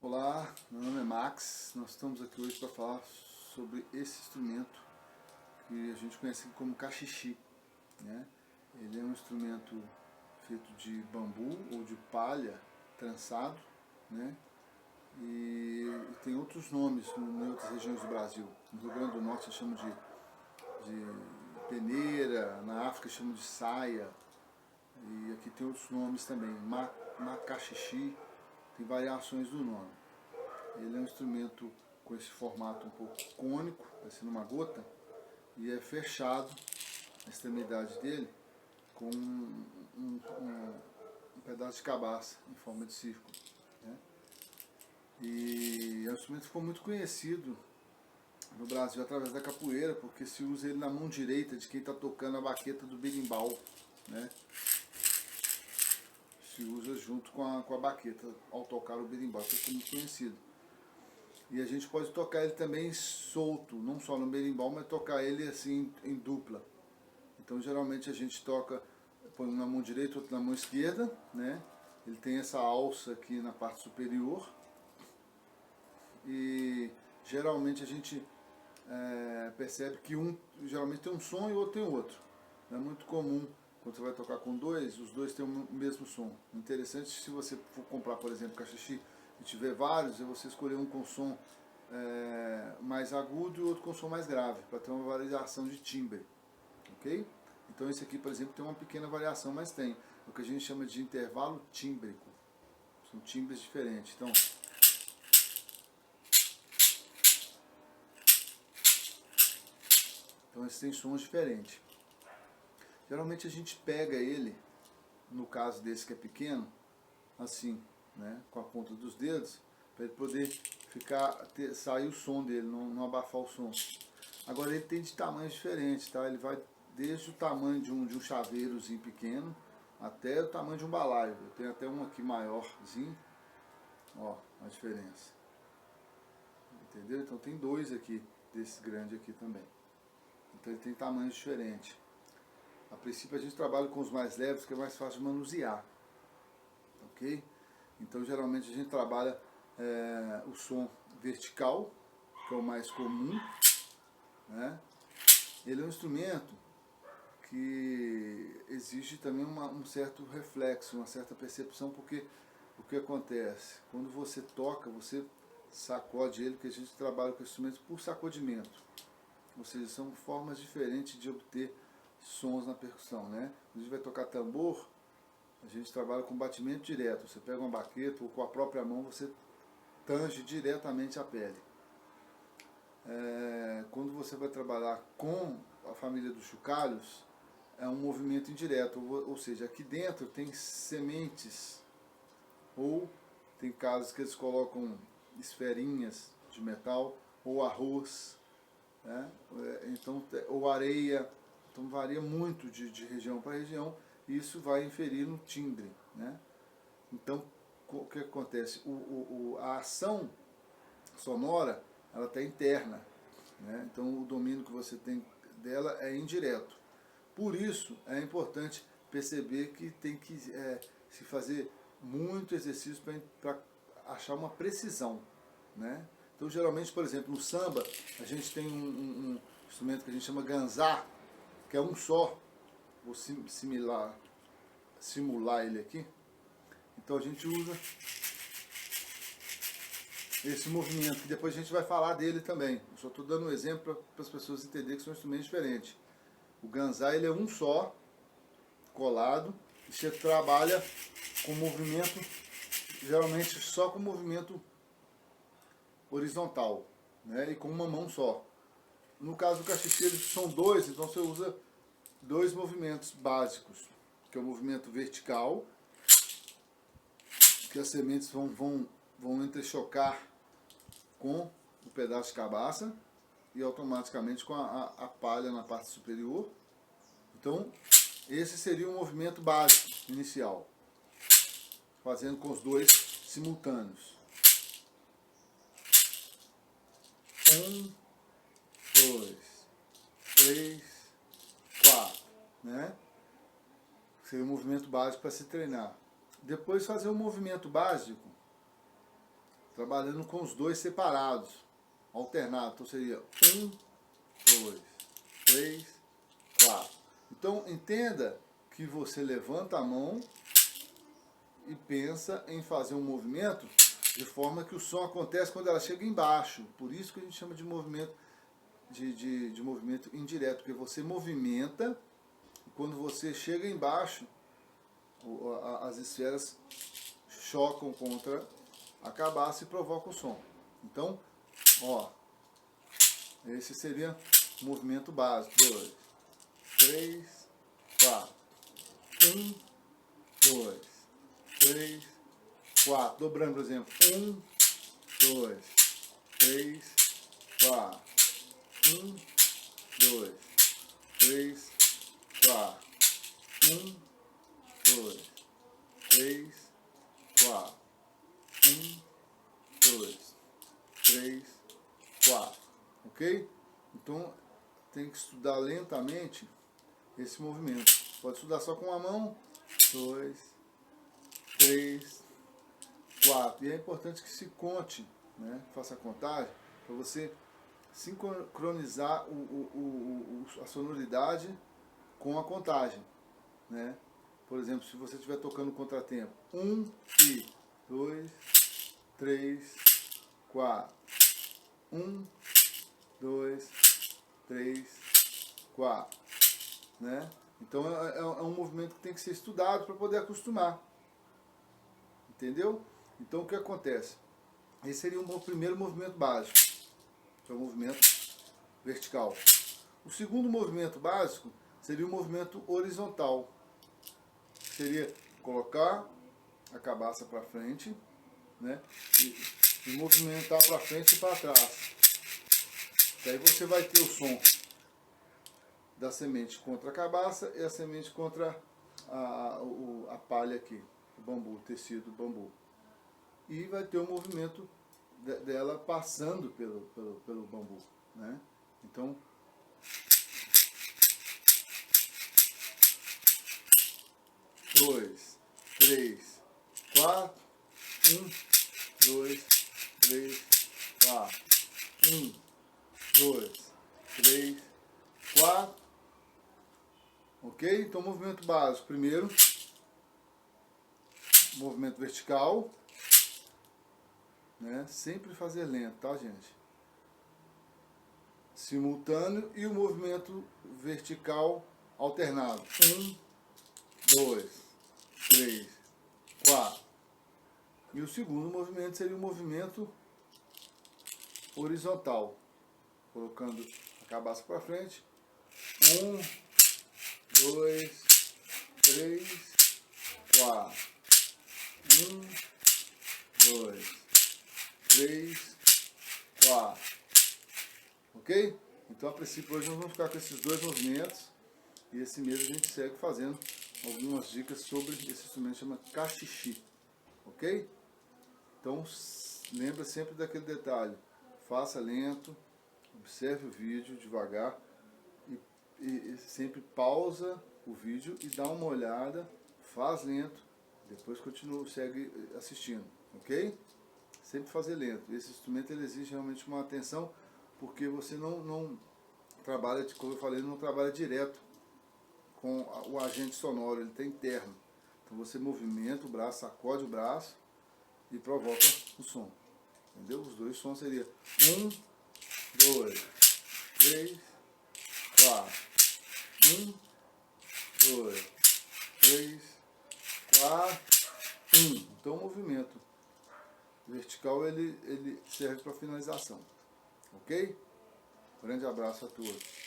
Olá, meu nome é Max. Nós estamos aqui hoje para falar sobre esse instrumento que a gente conhece como cachixi, né? Ele é um instrumento feito de bambu ou de palha trançado, né? E tem outros nomes em outras regiões do Brasil. No Rio Grande do Norte chamam de peneira, na África chamam de saia, e aqui tem outros nomes também, macaxixi, tem variações do nome. Ele é um instrumento com esse formato um pouco cônico, parecendo uma gota, e é fechado a extremidade dele com um pedaço de cabaça em forma de círculo, né? E o instrumento ficou muito conhecido no Brasil através da capoeira, porque se usa ele na mão direita de quem está tocando a baqueta do berimbau, né? Se usa junto com a baqueta ao tocar o berimbau, então ficou muito conhecido. E a gente pode tocar ele também solto, não só no berimbau, mas tocar ele assim em dupla. Então geralmente a gente toca, põe um na mão direita, outro na mão esquerda, né? Ele tem essa alça aqui na parte superior. E geralmente a gente percebe que um geralmente tem um som e o outro tem outro. Não é muito comum quando você vai tocar com dois, os dois têm o mesmo som. Interessante se você for comprar, por exemplo, cachixi e tiver vários, é você escolher um com som mais agudo e outro com som mais grave, para ter uma variação de timbre, ok? Então esse aqui, por exemplo, tem uma pequena variação, mas tem o que a gente chama de intervalo tímbrico. São timbres diferentes. Então esses têm sons diferentes. Geralmente a gente pega ele, no caso desse que é pequeno, assim, né, com a ponta dos dedos, para ele poder sair o som dele, não abafar o som. Agora ele tem de tamanhos diferentes, tá? Ele vai desde o tamanho de um chaveirozinho pequeno até o tamanho de um balaio. Eu tenho até um aqui maiorzinho, ó, a diferença. Entendeu? Então tem dois aqui, desse grande aqui também. Então ele tem tamanhos diferentes. A princípio a gente trabalha com os mais leves, que é mais fácil de manusear, ok? Então geralmente a gente trabalha o som vertical, que é o mais comum, né? Ele é um instrumento que exige também um certo reflexo, uma certa percepção, porque o que acontece? Quando você toca, você sacode ele, porque a gente trabalha com instrumentos por sacudimento, ou seja, são formas diferentes de obter sons na percussão, né? Quando a gente vai tocar tambor, a gente trabalha com batimento direto. Você pega uma baqueta ou com a própria mão você tange diretamente a pele. Quando você vai trabalhar com a família dos chocalhos, é um movimento indireto, ou seja, aqui dentro tem sementes, ou tem casos que eles colocam esferinhas de metal, ou arroz, né? Então, ou areia. Então varia muito de região para região, e isso vai inferir no timbre, né? Então o que acontece? A ação sonora ela está interna, né? Então o domínio que você tem dela é indireto. Por isso é importante perceber que tem que se fazer muito exercício para achar uma precisão, né? Então geralmente, por exemplo, no samba a gente tem um instrumento que a gente chama ganzá, que é um só. Vou simular ele aqui. Então a gente usa esse movimento, que depois a gente vai falar dele também. Eu só estou dando um exemplo para as pessoas entenderem que são instrumentos diferentes. O ganzá ele é um só, colado, e você trabalha com movimento, geralmente só com movimento horizontal, né, e com uma mão só. No caso do cachixi, eles são dois, então você usa dois movimentos básicos, que é o movimento vertical, que as sementes vão entrechocar com o pedaço de cabaça e automaticamente com a palha na parte superior. Então, esse seria o movimento básico inicial, fazendo com os dois simultâneos. 1, 2, 3, 4, né? Seria um movimento básico para se treinar. Depois fazer um movimento básico trabalhando com os dois separados, alternado. Então seria 1, 2, 3, 4. Então entenda que você levanta a mão e pensa em fazer um movimento de forma que o som acontece quando ela chega embaixo. Por isso que a gente chama de movimento de movimento indireto, porque você movimenta e quando você chega embaixo, as esferas chocam contra a cabaça e provocam o som. Então, ó, esse seria o movimento básico. 2, 3, 4. 1, 2, 3, 4. Dobrando, por exemplo. 1, 2, 3, 4. 1, 2, 3, 4. 1, 2, 3, 4. 1, 2, 3, 4. Ok? Então tem que estudar lentamente esse movimento. Pode estudar só com uma mão. 2, 3, 4. E é importante que se conte, né? Faça a contagem para você sincronizar a sonoridade com a contagem, né? Por exemplo, se você estiver tocando contratempo, 1 e 2, 3, 4. 1, 2, 3, 4, né? Então é um movimento que tem que ser estudado para poder acostumar, entendeu? Então o que acontece? Esse seria o primeiro movimento básico, que é o movimento vertical. O segundo movimento básico seria o movimento horizontal, que seria colocar a cabaça para frente, né? E movimentar para frente e para trás. Daí você vai ter o som da semente contra a cabaça e a semente contra a palha aqui, o bambu, o tecido do bambu. E vai ter o movimento dela passando pelo bambu, né? Então, dois, 3, 4, 1, 2, 3, 4, 1, 2, 3, 4. Ok? Então, movimento básico. Primeiro, movimento vertical, né? Sempre fazer lento, tá, gente? Simultâneo e o movimento vertical alternado. 1, 2, 3, 4. E o segundo movimento seria o movimento horizontal, colocando a cabaça para frente. 1, 2, 3, 4. 1, 2, 3, 4. Ok? Então, a princípio, hoje nós vamos ficar com esses dois movimentos. E esse mês a gente segue fazendo algumas dicas sobre esse instrumento que chama cachixi. Ok? Então, lembra sempre daquele detalhe. Faça lento, observe o vídeo devagar e sempre pausa o vídeo e dá uma olhada, faz lento, depois continua, segue assistindo, ok? Sempre fazer lento. Esse instrumento ele exige realmente uma atenção, porque você não trabalha, como eu falei, não trabalha direto com o agente sonoro, ele está interno. Então você movimenta o braço, sacode o braço e provoca o som. Entendeu? Os dois sons seriam 1, 2, 3, 4. 1, 2, 3, 4, 1. Então o movimento vertical ele serve para finalização. Ok? Grande abraço a todos.